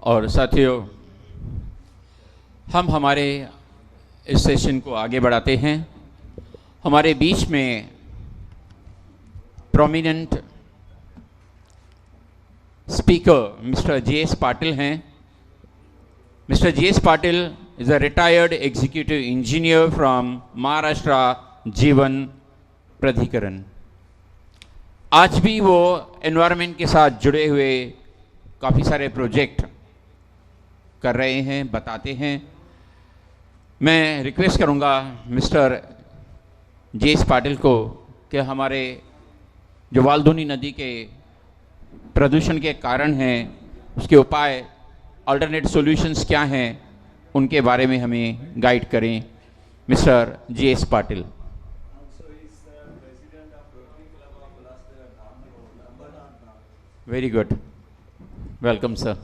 और साथियों, हम हमारे इस सेशन को आगे बढ़ाते हैं। हमारे बीच में prominent speaker mister J.S. Patil हैं। Mister J.S. Patil is a retired executive engineer from Maharashtra जीवन प्राधिकरण। आज भी वो एनवायरनमेंट के साथ जुड़े हुए काफ़ी सारे प्रोजेक्ट कर रहे हैं, बताते हैं। मैं रिक्वेस्ट करूंगा मिस्टर J.S. पाटिल को कि हमारे जो वालधुनी नदी के प्रदूषण के कारण हैं, उसके उपाय, अल्टरनेट सॉल्यूशंस क्या हैं, उनके बारे में हमें गाइड करें। Mister J.S. Patil. Very good, welcome sir.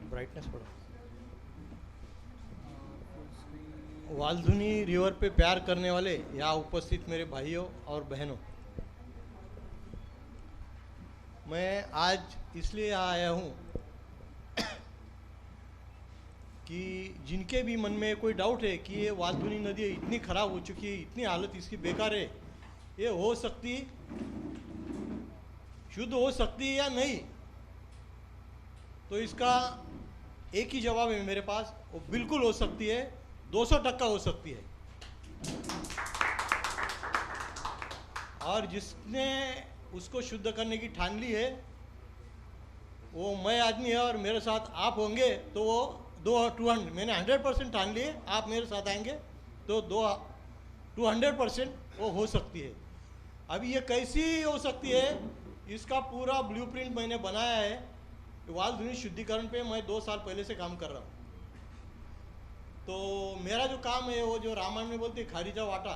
Brightness बढ़ो। वालधुनी रिवर पे प्यार करने वाले यहाँ उपस्थित मेरे भाइयों और बहनों, मैं आज इसलिए यहाँ आया हूँ कि जिनके भी मन में कोई डाउट है कि ये वालधुनी नदी इतनी खराब हो चुकी है, इतनी हालत इसकी बेकार है, ये हो सकती, शुद्ध हो सकती है या नहीं, तो इसका एक ही जवाब है मेरे पास, वो बिल्कुल हो सकती है, 200% हो सकती है। और जिसने उसको शुद्ध करने की ठान ली है वो मैं आदमी है, और मेरे साथ आप होंगे तो वो 200 मैंने 100% ठान लिए, आप मेरे साथ आएंगे तो 200% वो हो सकती है। अभी ये कैसी हो सकती है, इसका पूरा ब्लूप्रिंट मैंने बनाया है। वालधुनी शुद्धिकरण पे मैं 2 साल पहले से काम कर रहा हूँ। तो मेरा जो काम है वो जो रामायण में बोलते खारिजा वाटा,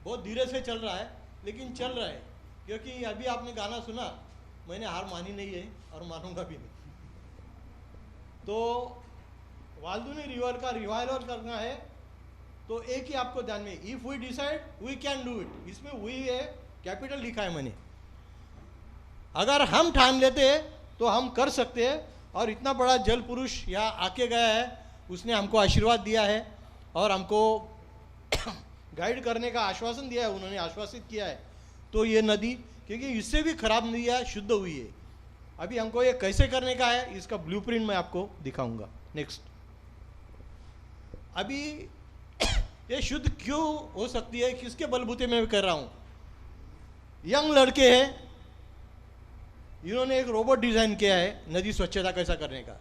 बहुत धीरे से चल रहा है, लेकिन चल रहा है, क्योंकि अभी आपने गाना सुना, मैंने हार मानी नहीं है और मानूंगा भी नहीं। तो वालधुनी रिवर का रिवाइवल करना है तो एक ही आपको ध्यान में, if we decide we can do it, इसमें वी है कैपिटल लिखा है मैंने। अगर हम ठान लेते हैं तो हम कर सकते हैं। और इतना बड़ा जल पुरुष यहाँ आके गया है, उसने हमको आशीर्वाद दिया है और हमको गाइड करने का आश्वासन दिया है, उन्होंने आश्वासित किया है। तो ये नदी, क्योंकि इससे भी खराब नदी है, शुद्ध हुई है। अभी हमको ये कैसे करने का है, इसका ब्लूप्रिंट मैं आपको दिखाऊंगा। नेक्स्ट। अभी ये शुद्ध क्यों हो सकती है, किसके बलबूते में कर रहा हूँ। यंग लड़के हैं, इन्होंने एक रोबोट डिज़ाइन किया है नदी स्वच्छता कैसा करने का।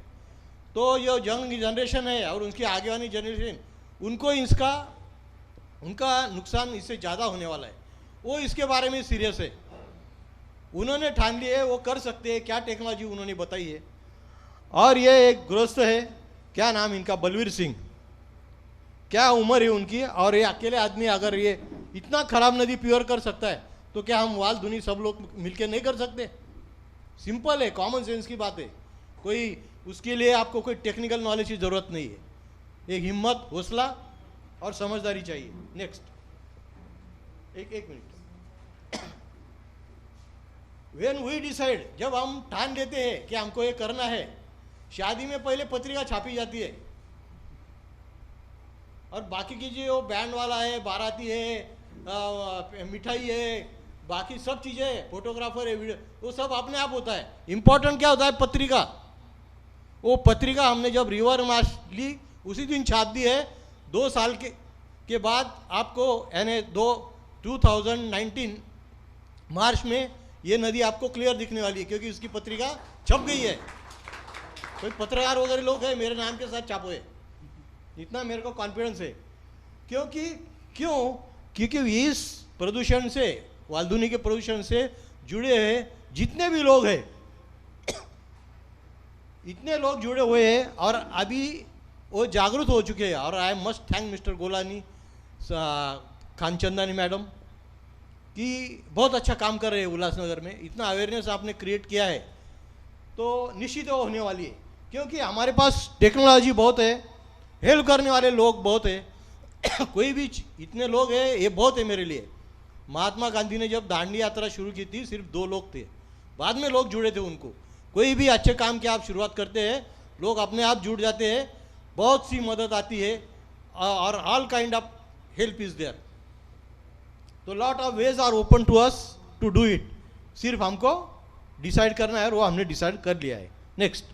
तो ये यंग जनरेशन है और उनकी आगे वाली जनरेशन, उनको उनका नुकसान इससे ज़्यादा होने वाला है। वो इसके बारे में सीरियस है, उन्होंने ठान लिए है, वो कर सकते हैं। क्या टेक्नोलॉजी उन्होंने बताई है। और ये एक गृहस्थ है, क्या नाम इनका, बलवीर सिंह, क्या उम्र है उनकी, और ये अकेले आदमी अगर ये इतना खराब नदी प्योर कर सकता है तो क्या हम वालधुनी सब लोग मिलकर नहीं कर सकते। सिंपल है, कॉमन सेंस की बात है, कोई उसके लिए आपको कोई टेक्निकल नॉलेज की ज़रूरत नहीं है। एक हिम्मत, हौसला और समझदारी चाहिए। नेक्स्ट। एक मिनट। व्हेन वी डिसाइड, जब हम ठान लेते हैं कि हमको ये करना है, शादी में पहले पत्रिका छापी जाती है और बाकी की जो बैंड वाला है, बाराती है, मिठाई है, बाकी सब चीज़ें, फोटोग्राफर है, वीडियो, वो सब अपने आप होता है। इम्पोर्टेंट क्या होता है, पत्रिका। वो पत्रिका हमने जब रिवर मार्च ली उसी दिन छाप दी है। 2 साल के बाद आपको, यानी 2019 मार्च में ये नदी आपको क्लियर दिखने वाली है, क्योंकि उसकी पत्रिका छप गई है। कोई पत्रकार वगैरह लोग हैं, मेरे नाम के साथ छापो है, इतना मेरे को कॉन्फिडेंस है। क्योंकि इस प्रदूषण से, वालधुनी के प्रदूषण से जुड़े हैं जितने भी लोग हैं, इतने लोग जुड़े हुए हैं और अभी वो जागरूक हो चुके हैं। और I must thank mister Golani, Khanchandani madam, कि बहुत अच्छा काम कर रहे हैं उल्लासनगर में। इतना अवेयरनेस आपने क्रिएट किया है तो निश्चित वो होने वाली है, क्योंकि हमारे पास टेक्नोलॉजी बहुत है, हेल्प करने वाले लोग बहुत है। कोई भी इतने लोग हैं, ये बहुत है मेरे लिए। महात्मा गांधी ने जब दांडी यात्रा शुरू की थी, सिर्फ 2 लोग थे, बाद में लोग जुड़े थे उनको। कोई भी अच्छे काम की आप शुरुआत करते हैं, लोग अपने आप जुड़ जाते हैं, बहुत सी मदद आती है, और all kind of help is there. तो lot of ways are open to us to do it, सिर्फ हमको डिसाइड करना है, और वो हमने डिसाइड कर लिया है। नेक्स्ट,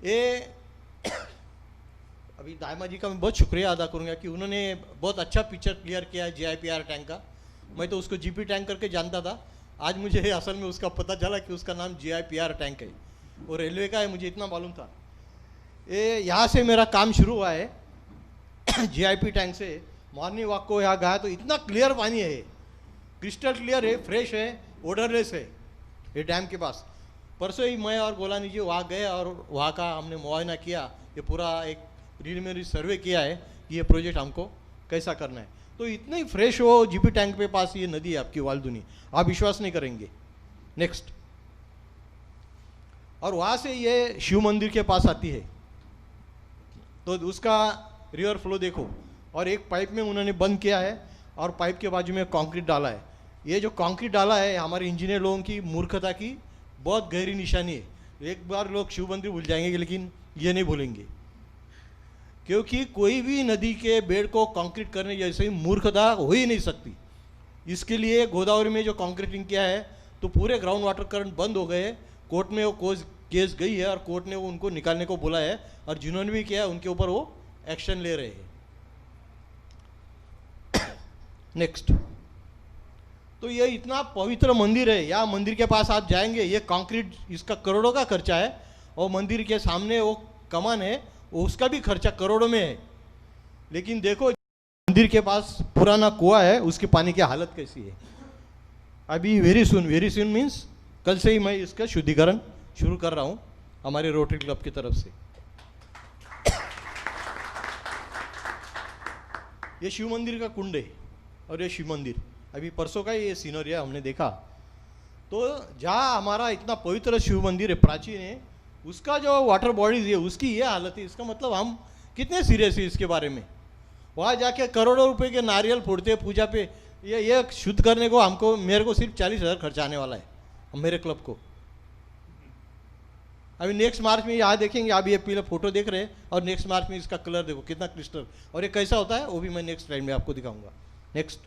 ये अभी दायमा जी का मैं बहुत शुक्रिया अदा करूंगा कि उन्होंने बहुत अच्छा पिक्चर क्लियर किया है GIPR टैंक का। मैं तो उसको GP टैंक करके जानता था, आज मुझे असल में उसका पता चला कि उसका नाम GIPR टैंक है, और रेलवे का है, मुझे इतना मालूम था। ये यहाँ से मेरा काम शुरू हुआ है GIP टैंक से। मॉर्निंग वॉक को यहाँ गया तो इतना क्लियर पानी है, क्रिस्टल क्लियर है, फ्रेश है, ओडरलेस है ये डैम के पास। परसों ही मैं और गोलानी जी वहाँ गए और वहाँ का हमने मुआयना किया, ये पूरा एक प्रीलिमिनरी सर्वे किया है कि ये प्रोजेक्ट हमको कैसा करना है। तो इतने ही फ्रेश हो GP टैंक पे पास ये नदी है आपकी वालदुनी, आप विश्वास नहीं करेंगे। नेक्स्ट, और वहाँ से ये शिव मंदिर के पास आती है, तो उसका रिवर फ्लो देखो, और एक पाइप में उन्होंने बंद किया है, और पाइप के बाजू में कंक्रीट डाला है। ये जो कंक्रीट डाला है हमारे इंजीनियर लोगों की मूर्खता की बहुत गहरी निशानी है। एक बार लोग शिव मंदिर भूल जाएंगे, लेकिन ये नहीं भूलेंगे, क्योंकि कोई भी नदी के बेड़ को कंक्रीट करने जैसे मूर्खता हो ही नहीं सकती। इसके लिए गोदावरी में जो कंक्रीटिंग किया है, तो पूरे ग्राउंड वाटर करंट बंद हो गए। कोर्ट में वो केस गई है, और कोर्ट ने वो उनको निकालने को बोला है, और जिन्होंने भी किया है उनके ऊपर वो एक्शन ले रहे हैं। नेक्स्ट, तो ये इतना पवित्र मंदिर है, या मंदिर के पास आप जाएंगे, ये कंक्रीट इसका करोड़ों का खर्चा है, और मंदिर के सामने वो कमान है, उसका भी खर्चा करोड़ों में है। लेकिन देखो मंदिर के पास पुराना कुआं है, उसके पानी की हालत कैसी है। अभी वेरी सुन मीन्स कल से ही मैं इसका शुद्धिकरण शुरू कर रहा हूँ हमारे रोटरी क्लब की तरफ से। ये शिव मंदिर का कुंड है, और ये शिव मंदिर अभी परसों का ये सीनरी है, हमने देखा। तो जहाँ हमारा इतना पवित्र शिव मंदिर है, प्राचीन है, उसका जो वाटर बॉडीज है उसकी ये हालत है। इसका मतलब हम कितने सीरियस है इसके बारे में। वहाँ जाके करोड़ों रुपए के नारियल फोड़ते हैं पूजा पे, ये शुद्ध करने को हमको, मेरे को सिर्फ 40,000 खर्चा आने वाला है मेरे क्लब को। अभी नेक्स्ट मार्च में यहाँ देखेंगे, आप ये पीला फोटो देख रहे हैं, और नेक्स्ट मार्च में इसका कलर देखो कितना क्रिस्टल, और ये कैसा होता है वो भी मैं नेक्स्ट स्लाइड में आपको दिखाऊंगा। नेक्स्ट,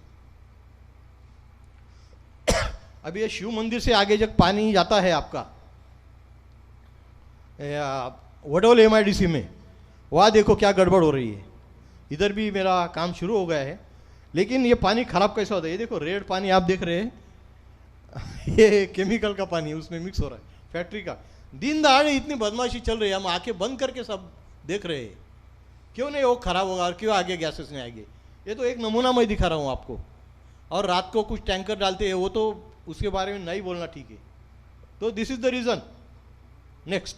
अभी ये शिव मंदिर से आगे जब पानी जाता है आपका वडोल MIDC में, वहाँ देखो क्या गड़बड़ हो रही है। इधर भी मेरा काम शुरू हो गया है, लेकिन ये पानी खराब कैसा होता है। ये देखो रेड पानी आप देख रहे हैं, ये केमिकल का पानी उसमें मिक्स हो रहा है फैक्ट्री का। दिन दहाड़े इतनी बदमाशी चल रही है, हम आंखें बंद करके सब देख रहे हैं। क्यों नहीं वो खराब होगा, और क्यों आगे गैसेस नहीं आएंगे। ये तो एक नमूना मैं दिखा रहा हूँ आपको। और रात को कुछ टैंकर डालते हैं, वो तो उसके बारे में नहीं बोलना ठीक है। तो this is the reason. Next,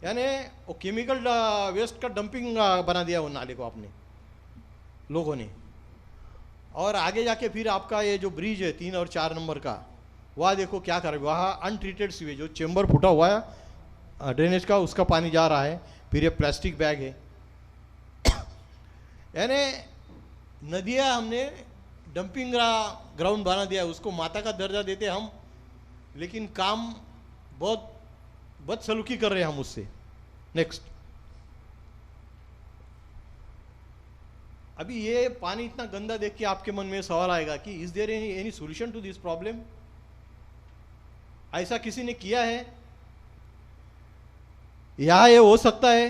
यानी वो केमिकल वेस्ट का डंपिंग बना दिया वो नाले को आपने लोगों ने। और आगे जाके फिर आपका ये जो ब्रिज है 3 और 4 नंबर का, वहाँ देखो क्या कर रहे, वहाँ अनट्रीटेड सीवेज जो चेंबर फूटा हुआ है ड्रेनेज का, उसका पानी जा रहा है। फिर ये प्लास्टिक बैग है। यानी नदियाँ हमने डंपिंग ग्राउंड बना दिया, उसको माता का दर्जा देते हम, लेकिन काम बहुत बदसलूकी कर रहे हैं हम उससे। नेक्स्ट, अभी ये पानी इतना गंदा देख के आपके मन में सवाल आएगा कि is there any solution to this problem. ऐसा किसी ने किया है या ये हो सकता है,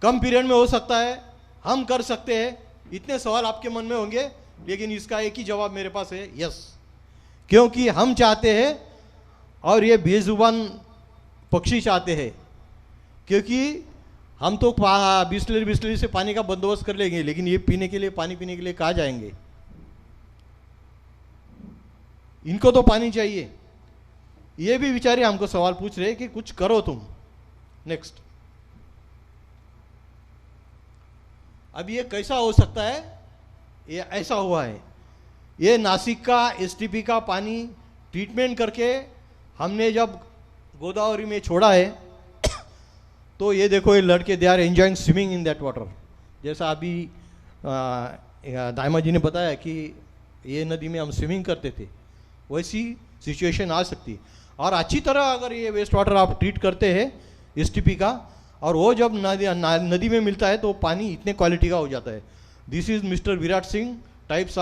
कम पीरियड में हो सकता है, हम कर सकते हैं, इतने सवाल आपके मन में होंगे। लेकिन इसका एक ही जवाब मेरे पास है, यस। क्योंकि हम चाहते हैं और ये बेजुबान पक्षी चाहते हैं, क्योंकि हम तो बिस्लरी से पानी का बंदोबस्त कर लेंगे, लेकिन ये पीने के लिए, पानी पीने के लिए कहाँ जाएंगे। इनको तो पानी चाहिए। ये भी बेचारे हमको सवाल पूछ रहे हैं कि कुछ करो तुम। नेक्स्ट, अब ये कैसा हो सकता है, ये ऐसा हुआ है। ये नासिक का STP का पानी ट्रीटमेंट करके हमने जब गोदावरी में छोड़ा है, तो ये देखो ये लड़के they are enjoying swimming in that water. जैसा अभी दाइमा जी ने बताया कि ये नदी में हम स्विमिंग करते थे, वैसी सिचुएशन आ सकती है। और अच्छी तरह अगर ये वेस्ट वाटर आप ट्रीट करते हैं एसटीपी का, और वो जब नदी में मिलता है तो पानी इतने क्वालिटी का हो जाता है। This is mister Virat Singh, Times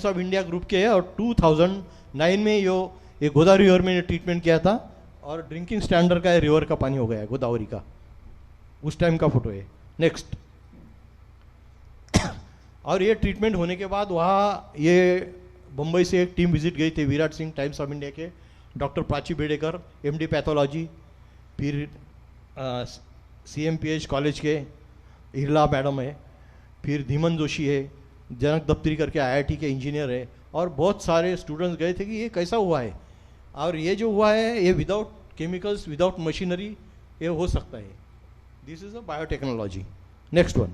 of India group के है, और 2009 में ये गोदावरी रिवर में ट्रीटमेंट किया था, और ड्रिंकिंग स्टैंडर्ड का रिवर का पानी हो गया है गोदावरी का, उस टाइम का फोटो है। नेक्स्ट। और ये ट्रीटमेंट होने के बाद वहाँ ये बम्बई से एक टीम विजिट गई थी, Virat Singh Times of India के, doctor Prachi Bedekar MD pathology, फिर CMPH कॉलेज के इरला मैडम है, फिर धीमन जोशी है, जनक दफ्तरी करके IIT के इंजीनियर है, और बहुत सारे स्टूडेंट्स गए थे कि ये कैसा हुआ है, और ये जो हुआ है ये विदाउट केमिकल्स, विदाउट मशीनरी ये हो सकता है। This is a biotechnology. Next one.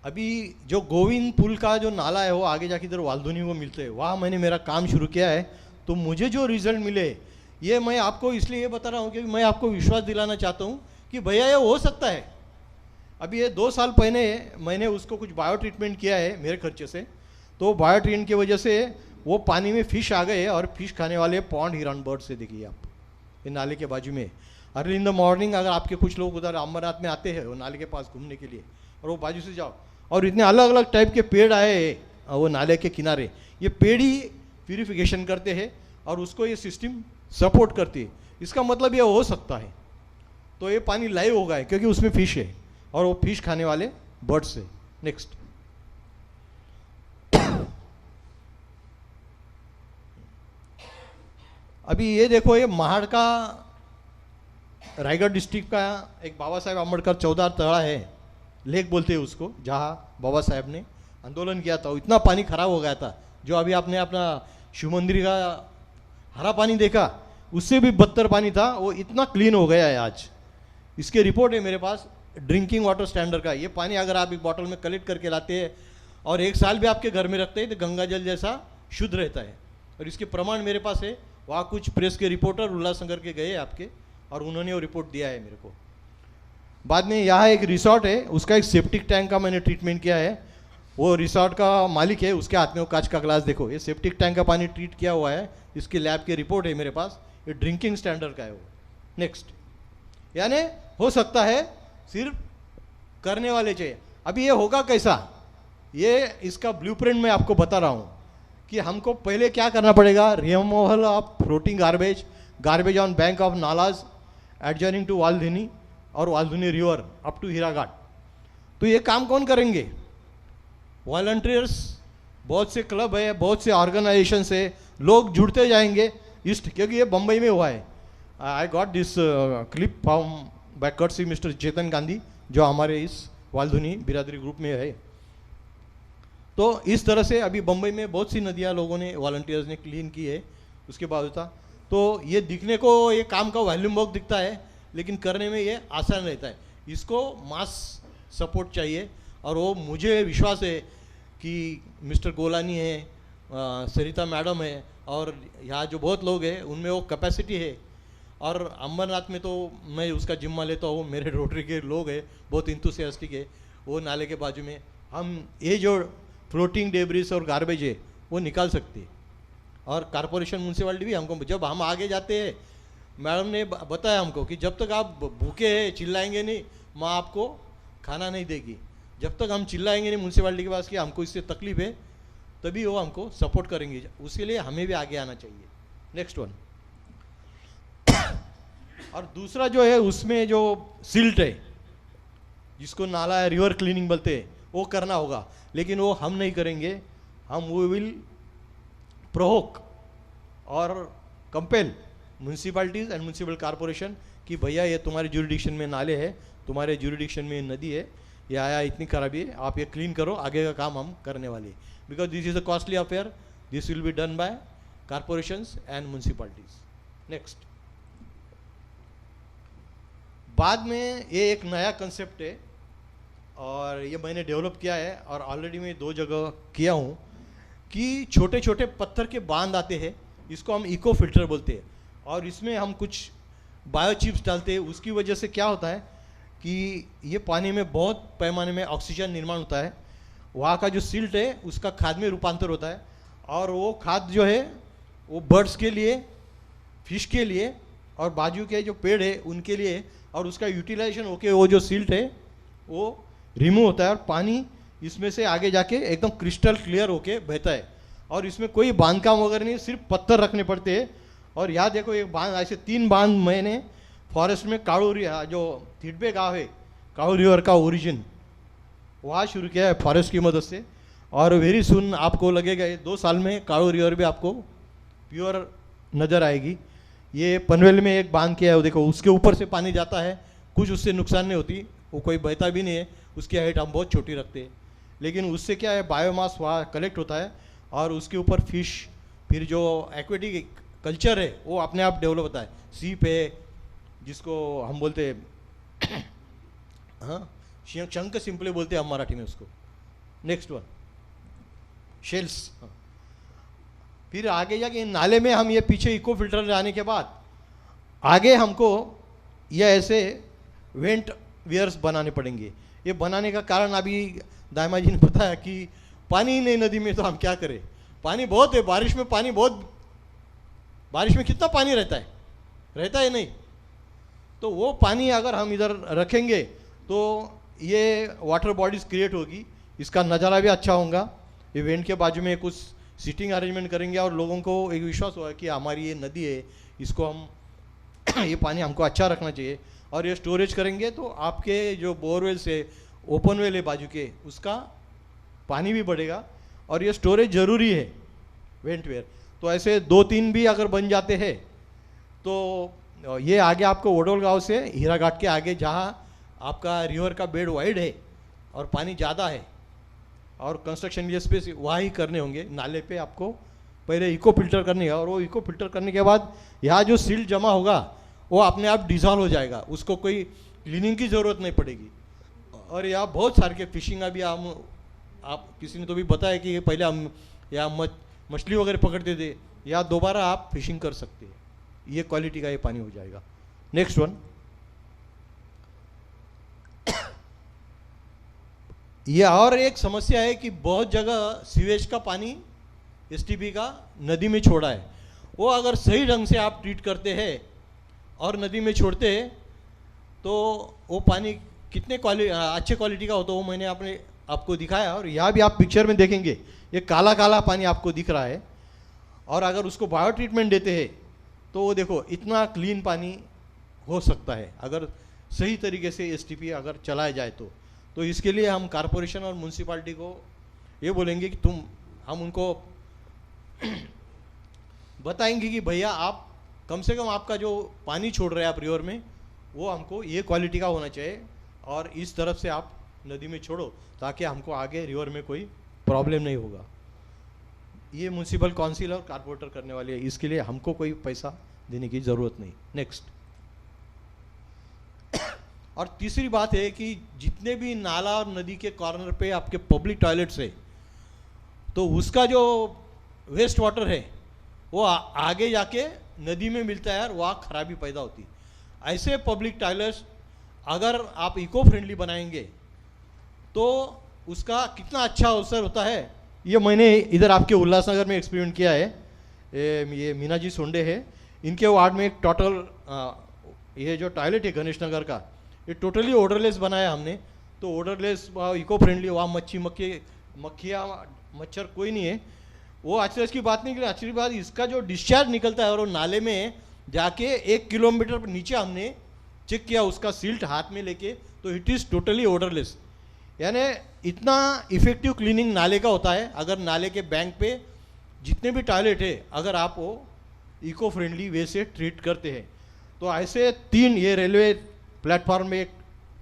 अभी जो गोविंद पुल का जो नाला है वो आगे जाके इधर वाल्दुनी को मिलते हैं, वहाँ मैंने मेरा काम शुरू किया है। तो मुझे जो रिजल्ट मिले ये मैं आपको इसलिए ये बता रहा हूँ क्योंकि मैं आपको विश्वास दिलाना चाहता हूँ कि भैया ये हो सकता है। अभी ये 2 साल पहले मैंने उसको कुछ बायो ट्रीटमेंट किया है मेरे खर्चे से, तो बायो ट्रीटमेंट की वजह से वो पानी में फिश आ गए, और फिश खाने वाले पॉन्ड हिरन बर्ड से देखिए आप, ये नाले के बाजू में। अर्ली इन द मॉर्निंग अगर आपके कुछ लोग उधर अमरनाथ में आते हैं वो नाले के पास घूमने के लिए, और वो बाजू से जाओ, और इतने अलग अलग टाइप के पेड़ आए वो नाले के किनारे, ये पेड़ ही प्यूरिफिकेशन करते हैं और उसको ये सिस्टम सपोर्ट करती है। इसका मतलब ये हो सकता है, तो ये पानी लाइव होगा क्योंकि उसमें फिश है, और वो फिश खाने वाले बर्ड्स है। नेक्स्ट। अभी ये देखो, ये महाड़ का रायगढ़ डिस्ट्रिक्ट का एक बाबा साहेब आम्बेडकर चौदार तड़ा है, लेक बोलते हैं उसको, जहाँ बाबा साहेब ने आंदोलन किया था। इतना पानी खराब हो गया था, जो अभी आपने अपना शिव मंदिर का हरा पानी देखा उससे भी बदतर पानी था, वो इतना क्लीन हो गया है आज। इसके रिपोर्ट है मेरे पास ड्रिंकिंग वाटर स्टैंडर्ड का। ये पानी अगर आप एक बॉटल में कलेक्ट करके लाते हैं और 1 साल भी आपके घर में रखते हैं तो गंगा जल जैसा शुद्ध रहता है, और इसके प्रमाण मेरे पास है। वहाँ कुछ प्रेस के रिपोर्टर उल्लासनगर के गए आपके, और उन्होंने वो रिपोर्ट दिया है मेरे को। बाद में यहाँ एक रिसोर्ट है, उसका एक सेप्टिक टैंक का मैंने ट्रीटमेंट किया है। वो रिसोर्ट का मालिक है, उसके हाथ में वो कांच का ग्लास देखो, ये सेप्टिक टैंक का पानी ट्रीट किया हुआ है, इसके लैब के रिपोर्ट है मेरे पास, ये ड्रिंकिंग स्टैंडर्ड का है वो। नेक्स्ट। यानी हो सकता है, सिर्फ करने वाले चाहिए। अभी ये होगा कैसा, ये इसका ब्लूप्रिंट मैं आपको बता रहा हूँ कि हमको पहले क्या करना पड़ेगा। Removal of floating garbage on bank of नालाज एडजॉइनिंग टू वाल्धुनी और Waldhuni river up to Hiraghat. तो ये काम कौन करेंगे? वॉलंटियर्स, बहुत से क्लब है, बहुत से ऑर्गेनाइजेशन है, लोग जुड़ते जाएंगे क्योंकि ये बम्बई में हुआ है। I got this clip from बैकर्सी मिस्टर चेतन गांधी, जो हमारे इस वाल्धुनी बिरादरी ग्रुप में है। तो इस तरह से अभी बम्बई में बहुत सी नदियाँ लोगों ने, वॉलंटियर्स ने क्लीन की है उसके बाद था। तो ये दिखने को ये काम का वॉल्यूम बहुत दिखता है, लेकिन करने में ये आसान रहता है। इसको मास सपोर्ट चाहिए, और वो मुझे विश्वास है कि मिस्टर गोलानी है, सरिता मैडम है, और यहाँ जो बहुत लोग हैं उनमें वो कैपेसिटी है। और अमरनाथ में तो मैं उसका जिम्मा लेता हूँ, मेरे रोटरी के लोग हैं बहुत इंथुसियास्टिक है। वो नाले के बाजू में हम ये जो फ्लोटिंग डेब्रिस और गार्बेज है वो निकाल सकते हैं। और कारपोरेशन म्यूनसिपालिटी भी हमको, जब हम आगे जाते हैं, मैडम ने बताया हमको कि जब तक आप भूखे हैं चिल्लाएंगे नहीं, माँ आपको खाना नहीं देगी। जब तक हम चिल्लाएंगे नहीं म्यूनसिपालिटी के पास कि हमको इससे तकलीफ है, तभी वो हमको सपोर्ट करेंगे। उसके लिए हमें भी आगे आना चाहिए। Next one. और दूसरा जो है उसमें जो सिल्ट है, जिसको नाला है, रिवर क्लीनिंग बोलते हैं, वो करना होगा। लेकिन वो हम नहीं करेंगे, हम वी विल प्रोवोक और compel municipalities and municipal corporation कि भैया ये तुम्हारे ज्यूरिडिक्शन में नाले है, तुम्हारे ज्यूरिडिक्शन में नदी है, ये आया इतनी खराबी है, आप ये क्लीन करो, आगे का काम हम करने वाले। Because this is a costly affair, this will be done by corporations and municipalities. Next. बाद में ये एक नया कंसेप्ट है, और ये मैंने डेवलप किया है, और ऑलरेडी मैं 2 जगह किया हूँ, कि छोटे छोटे पत्थर के बांध आते हैं, इसको हम इको फिल्टर बोलते हैं। और इसमें हम कुछ बायो चिप्स डालते हैं, उसकी वजह से क्या होता है कि ये पानी में बहुत पैमाने में ऑक्सीजन निर्माण होता है, वहाँ का जो सिल्ट है उसका खाद में रूपांतर होता है, और वो खाद जो है वो बर्ड्स के लिए, फिश के लिए और बाजू के जो पेड़ है उनके लिए, और उसका यूटिलाइजेशन होके वो जो सिल्ट है वो रिमूव होता है और पानी इसमें से आगे जाके एकदम क्रिस्टल क्लियर होके बहता है। और इसमें कोई बांधकाम वगैरह नहीं, सिर्फ पत्थर रखने पड़ते हैं। और यहाँ देखो एक बांध, ऐसे 3 बांध मैंने फॉरेस्ट में काड़ू जो थिटबे गाँव है, काड़ू रिवर का ओरिजिन वहाँ शुरू किया है फॉरेस्ट की मदद से। और वेरी सुन आपको लगेगा 2 साल में काड़ू रिवर भी आपको प्योर नज़र आएगी। ये पनवेल में एक बांध किया है, वो देखो उसके ऊपर से पानी जाता है, कुछ उससे नुकसान नहीं होती, वो कोई बहता भी नहीं है, उसकी हाइट हम बहुत छोटी रखते हैं, लेकिन उससे क्या है बायोमास वहाँ कलेक्ट होता है और उसके ऊपर फिश, फिर जो एक्वेटिक कल्चर है वो अपने आप डेवलप होता है। सीप है जिसको हम बोलते हैं हाँ शंख सिंपली बोलते हैं हम मराठी में उसको। Next one shells. फिर आगे जाके नाले में हम ये पीछे इको फिल्टर लाने के बाद आगे हमको ये ऐसे वेंट वियर्स बनाने पड़ेंगे। ये बनाने का कारण अभी दाइमा जी ने बताया कि पानी ही नहीं नदी में, तो हम क्या करें, पानी बहुत है, बारिश में पानी बहुत, बारिश में कितना पानी रहता है नहीं, तो वो पानी अगर हम इधर रखेंगे तो ये वाटर बॉडीज क्रिएट होगी, इसका नज़ारा भी अच्छा होगा। ये वेंट के बाजू में कुछ सीटिंग अरेंजमेंट करेंगे और लोगों को एक विश्वास होगा कि हमारी ये नदी है, इसको हम ये पानी हमको अच्छा रखना चाहिए। और ये स्टोरेज करेंगे तो आपके जो बोरवेल से ओपन वेल है बाजू के, उसका पानी भी बढ़ेगा और ये स्टोरेज ज़रूरी है वेंटवेयर। तो ऐसे 2-3 भी अगर बन जाते हैं तो ये आगे आपको ओडोल गांव से हीराघाट के आगे जहाँ आपका रिवर का बेड वाइड है और पानी ज़्यादा है और कंस्ट्रक्शन के स्पेस वहाँ ही करने होंगे। नाले पे आपको पहले इको फिल्टर करनी है और वो इको फिल्टर करने के बाद यहाँ जो सिल्ट जमा होगा वो अपने आप डिजॉल्व हो जाएगा, उसको कोई क्लीनिंग की ज़रूरत नहीं पड़ेगी। और यहाँ बहुत सारे के फिशिंग अभी हम आप किसी ने तो भी बताया कि पहले हम यहाँ मछली वगैरह पकड़ते थे, या दोबारा आप फिशिंग कर सकते हैं, ये क्वालिटी का ये पानी हो जाएगा। नेक्स्ट वन ये और एक समस्या है कि बहुत जगह सीवेज का पानी एसटीपी का नदी में छोड़ा है। वो अगर सही ढंग से आप ट्रीट करते हैं और नदी में छोड़ते हैं तो वो पानी कितने अच्छे क्वालिटी का होता है वो मैंने आपको दिखाया। और यहाँ भी आप पिक्चर में देखेंगे ये काला काला पानी आपको दिख रहा है, और अगर उसको बायो ट्रीटमेंट देते हैं तो वो देखो इतना क्लीन पानी हो सकता है अगर सही तरीके से एसटीपी अगर चलाया जाए तो इसके लिए हम कारपोरेशन और म्यूनसिपालिटी को ये बोलेंगे कि हम उनको बताएंगे कि भैया आप कम से कम आपका जो पानी छोड़ रहे हैं आप रिवर में वो हमको ये क्वालिटी का होना चाहिए और इस तरफ से आप नदी में छोड़ो ताकि हमको आगे रिवर में कोई प्रॉब्लम नहीं होगा। ये म्यूनसिपल काउंसिल और कारपोरेटर करने वाले हैं, इसके लिए हमको कोई पैसा देने की ज़रूरत नहीं। नेक्स्ट और तीसरी बात है कि जितने भी नाला और नदी के कॉर्नर पे आपके पब्लिक टॉयलेट्स है तो उसका जो वेस्ट वाटर है वो आगे जाके नदी में मिलता है और वहाँ खराबी पैदा होती है। ऐसे पब्लिक टॉयलेट्स अगर आप इको फ्रेंडली बनाएंगे तो उसका कितना अच्छा अवसर होता है, ये मैंने इधर आपके उल्लासनगर में एक्सपेरिमेंट किया है। ये मीना जी सोंडे है, इनके वार्ड में एक टोटल ये जो टॉयलेट है गणेश नगर का ये टोटली ऑर्डरलेस बनाया हमने। तो ऑर्डरलेस इको फ्रेंडली, वहाँ मक्खियाँ मच्छर कोई नहीं है। वो आश्चर्य की बात नहीं की, आश्चर्य बात इसका जो डिस्चार्ज निकलता है और वो नाले में जाके 1 किलोमीटर नीचे हमने चेक किया उसका सिल्ट हाथ में लेके, तो इट इज़ टोटली ऑर्डरलेस। यानी इतना इफेक्टिव क्लीनिंग नाले का होता है। अगर नाले के बैंक पे जितने भी टॉयलेट है अगर आप वो इको फ्रेंडली वे से ट्रीट करते हैं तो ऐसे 3 ये रेलवे प्लेटफॉर्म में एक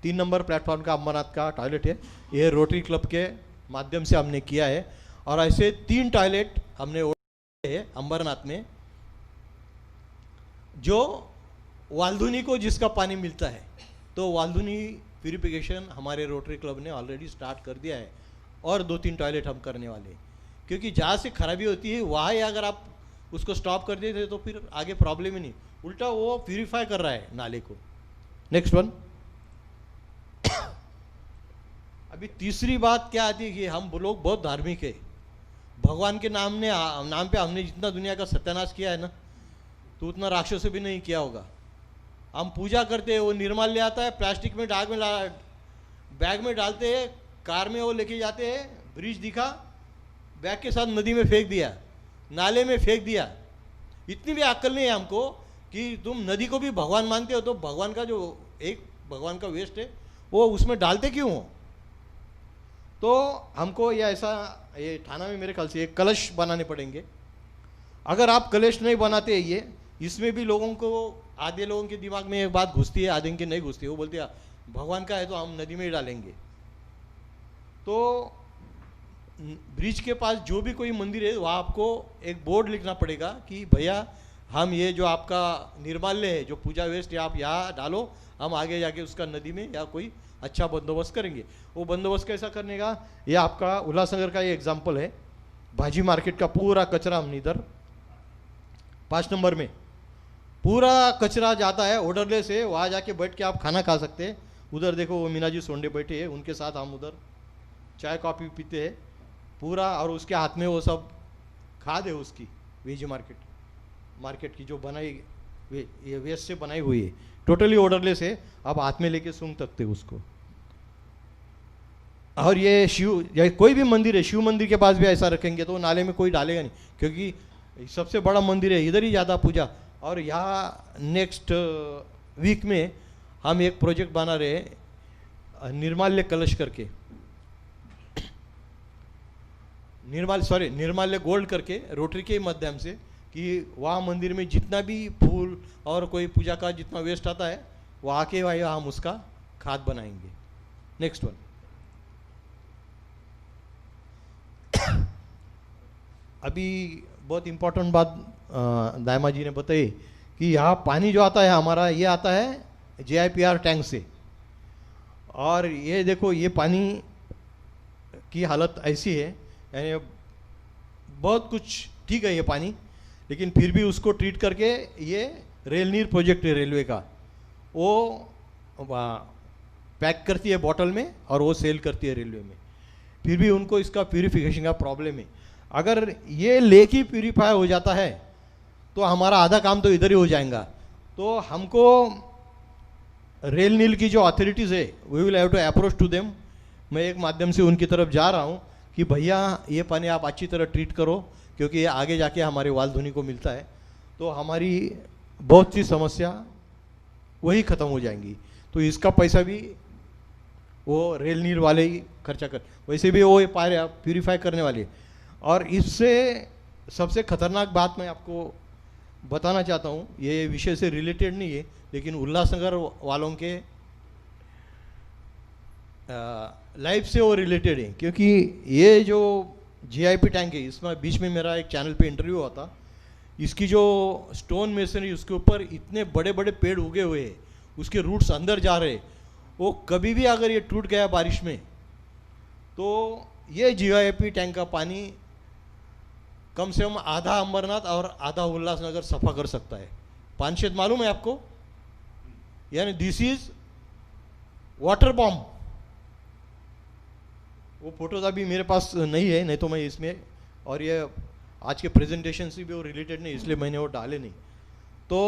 3 नंबर प्लेटफॉर्म का अंबरनाथ का टॉयलेट है, ये रोटरी क्लब के माध्यम से हमने किया है। और ऐसे 3 टॉयलेट हमने है अंबरनाथ में जो वाल्धुनी को जिसका पानी मिलता है। तो वाल्धुनी प्यूरिफिकेशन हमारे रोटरी क्लब ने ऑलरेडी स्टार्ट कर दिया है और 2-3 टॉयलेट हम करने वाले हैं, क्योंकि जहाँ से खराबी होती है वहाँ ही अगर आप उसको स्टॉप कर देते तो फिर आगे प्रॉब्लम ही नहीं। उल्टा वो प्यूरिफाई कर रहा है नाले को। Next one. अभी तीसरी बात क्या आती है कि हम लोग बहुत धार्मिक है, भगवान के नाम पे हमने जितना दुनिया का सत्यानाश किया है ना, तो उतना राक्षसों से भी नहीं किया होगा। हम पूजा करते हैं, वो निर्माल्य आता है प्लास्टिक में बैग में डालते हैं, कार में वो लेके जाते हैं, ब्रिज दिखा, बैग के साथ नदी में फेंक दिया, नाले में फेंक दिया। इतनी भी अक्ल नहीं है हमको कि तुम नदी को भी भगवान मानते हो, तो भगवान का जो एक भगवान का वेस्ट है वो उसमें डालते क्यों हो? तो हमको ये थाना में मेरे ख्याल से एक कलश बनाने पड़ेंगे। अगर आप कलश नहीं बनाते, ये इसमें भी लोगों को, आधे लोगों के दिमाग में एक बात घुसती है, आधे के नहीं घुसती है। वो बोलते हैं भगवान का है तो हम नदी में ही डालेंगे। तो ब्रिज के पास जो भी कोई मंदिर है वहाँ आपको एक बोर्ड लिखना पड़ेगा कि भैया हम ये जो आपका निर्माल्य है, जो पूजा वेस्ट है, आप यहाँ डालो, हम आगे जाके उसका नदी में या कोई अच्छा बंदोबस्त करेंगे। वो बंदोबस्त कैसा करने का, ये आपका उल्लासनगर का ये एग्जाम्पल है। भाजी मार्केट का पूरा कचरा हमने इधर 5 नंबर में पूरा कचरा जाता है ऑर्डरलेस है, वहाँ जाके बैठ के आप खाना खा सकते हैं। उधर देखो वो मीना जी सोंडे बैठे हैं, उनके साथ हम उधर चाय कॉफ़ी पीते हैं पूरा, और उसके हाथ में वो सब खाद है उसकी, वेजी मार्केट की जो बनाई ये वेस्ट से बनाई हुई है, टोटली ऑर्डरलेस है, आप हाथ में लेके सूंघ सकते हो उसको। और ये कोई भी मंदिर है, शिव मंदिर के पास भी ऐसा रखेंगे तो नाले में कोई डालेगा नहीं, क्योंकि सबसे बड़ा मंदिर है, इधर ही ज़्यादा पूजा। और यहाँ नेक्स्ट वीक में हम एक प्रोजेक्ट बना रहे हैं निर्माल्य कलश करके, निर्माल्य गोल्ड करके, रोटरी के माध्यम से, कि वहाँ मंदिर में जितना भी फूल और कोई पूजा का जितना वेस्ट आता है वो आके वही हम उसका खाद बनाएंगे। Next one. अभी बहुत इम्पोर्टेंट बात दायमा जी ने बताई कि यहाँ पानी जो आता है हमारा, ये आता है JIPR टैंक से। और ये देखो, ये पानी की हालत ऐसी है, यानी बहुत कुछ ठीक है ये पानी, लेकिन फिर भी उसको ट्रीट करके, ये रेल नीर प्रोजेक्ट है रेलवे का, वो पैक करती है बॉटल में और वो सेल करती है रेलवे में। फिर भी उनको इसका प्यूरिफिकेशन का प्रॉब्लम है। अगर ये लेक ही प्यूरिफाई हो जाता है तो हमारा आधा काम तो इधर ही हो जाएगा। तो हमको रेल नील की जो अथॉरिटीज़ है, we will have to approach to them. मैं एक माध्यम से उनकी तरफ जा रहा हूँ कि भैया ये पानी आप अच्छी तरह ट्रीट करो, क्योंकि ये आगे जाके हमारे वालधुनी को मिलता है, तो हमारी बहुत सी समस्या वही ख़त्म हो जाएंगी। तो इसका पैसा भी वो रेल नीर वाले ही खर्चा कर, वैसे भी वो प्यूरिफाई करने वाले। और इससे सबसे खतरनाक बात मैं आपको बताना चाहता हूँ, ये विषय से रिलेटेड नहीं है, लेकिन उल्लासनगर वालों के लाइफ से वो रिलेटेड है। क्योंकि ये जो GIP टैंक है, इसमें बीच में मेरा एक चैनल पे इंटरव्यू हुआ था, इसकी जो स्टोन मेसनरी, उसके ऊपर इतने बड़े बड़े पेड़ उगे हुए हैं, उसके रूट्स अंदर जा रहे, वो कभी भी अगर ये टूट गया बारिश में तो ये GIP टैंक का पानी कम से कम आधा अंबरनाथ और आधा उल्लासनगर सफा कर सकता है। पानशेत मालूम है आपको? यानी दिस इज वाटर बॉम्ब। वो फोटोज अभी मेरे पास नहीं है, नहीं तो मैं इसमें, और ये आज के प्रेजेंटेशन से भी वो रिलेटेड नहीं, इसलिए मैंने वो डाले नहीं। तो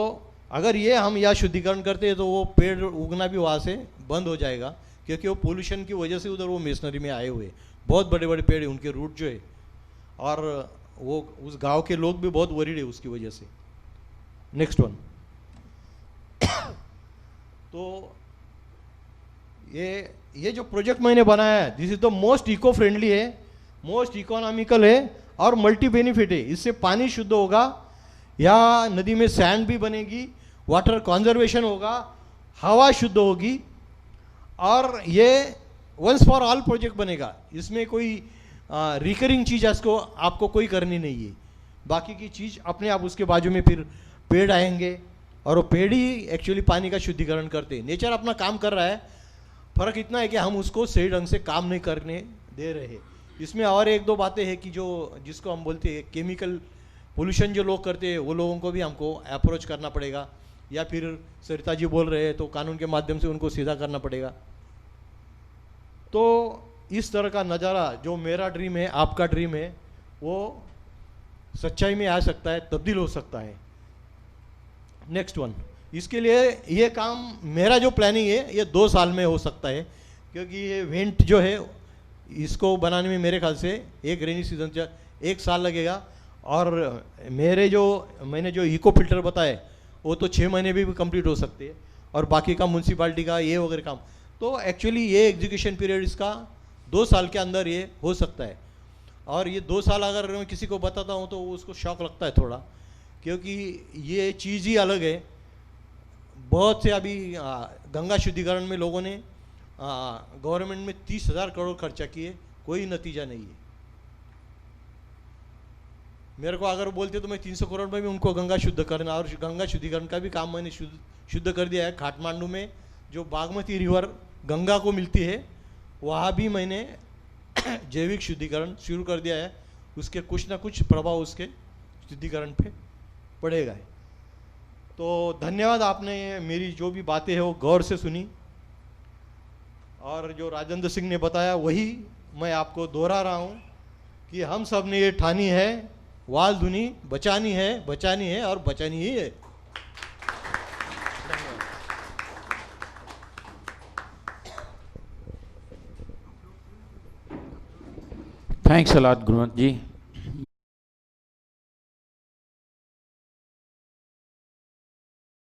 अगर ये हम यहाँ शुद्धिकरण करते हैं तो वो पेड़ उगना भी वहाँ से बंद हो जाएगा, क्योंकि वो पोल्यूशन की वजह से उधर वो मेसनरी में आए हुए बहुत बड़े बड़े पेड़ हैं, उनके रूट जो है, और वो उस गांव के लोग भी बहुत वरीड है उसकी वजह से। Next one. तो ये जो प्रोजेक्ट मैंने बनाया है, this is the most eco friendly है, मोस्ट इकोनॉमिकल है और मल्टी बेनिफिट है। इससे पानी शुद्ध होगा, या नदी में सैंड भी बनेगी, वाटर कंजर्वेशन होगा, हवा शुद्ध होगी, और ये वंस फॉर ऑल प्रोजेक्ट बनेगा। इसमें कोई रिकरिंग चीज़ इसको आपको कोई करनी नहीं है, बाकी की चीज़ अपने आप उसके बाजू में फिर पेड़ आएंगे, और वो पेड़ ही एक्चुअली पानी का शुद्धिकरण करते हैं। नेचर अपना काम कर रहा है, फ़र्क इतना है कि हम उसको सही ढंग से काम नहीं करने दे रहे। इसमें और एक दो बातें हैं कि जिसको हम बोलते हैं केमिकल पोल्यूशन, जो लोग करते हैं वो लोगों को भी हमको अप्रोच करना पड़ेगा। या फिर सरिता जी बोल रहे हैं तो कानून के माध्यम से उनको सीधा करना पड़ेगा। तो इस तरह का नज़ारा जो मेरा ड्रीम है, आपका ड्रीम है, वो सच्चाई में आ सकता है, तब्दील हो सकता है। नेक्स्ट वन, इसके लिए ये काम, मेरा जो प्लानिंग है ये 2 साल में हो सकता है, क्योंकि ये वेंट जो है इसको बनाने में मेरे ख्याल से एक रेनी सीजन 1 साल लगेगा, और मैंने जो इको फिल्टर बताए वो तो 6 महीने भी कंप्लीट हो सकते हैं, और बाकी का म्यूनसिपाल्टी का ये वगैरह काम, तो एक्चुअली ये एग्जीक्यूशन पीरियड इसका 2 साल के अंदर ये हो सकता है। और ये 2 साल अगर मैं किसी को बताता हूँ तो उसको शौक लगता है थोड़ा, क्योंकि ये चीज़ ही अलग है। बहुत से अभी गंगा शुद्धिकरण में लोगों ने गवर्नमेंट में 30,000 करोड़ खर्चा किए, कोई नतीजा नहीं है। मेरे को अगर बोलते तो मैं 300 करोड़ में भी उनको गंगा शुद्ध करना, और गंगा शुद्धिकरण का भी काम मैंने शुद्ध कर दिया है। काठमांडू में जो बागमती रिवर गंगा को मिलती है वहाँ भी मैंने जैविक शुद्धिकरण शुरू कर दिया है, उसके कुछ ना कुछ प्रभाव उसके शुद्धिकरण पे पड़ेगा। तो धन्यवाद, आपने मेरी जो भी बातें हैं वो गौर से सुनी, और जो राजेंद्र सिंह ने बताया वही मैं आपको दोहरा रहा हूँ कि हम सब ने ये ठानी है, वाल धुनी बचानी है और बचानी ही है। Thanks a lot, Gurunat ji.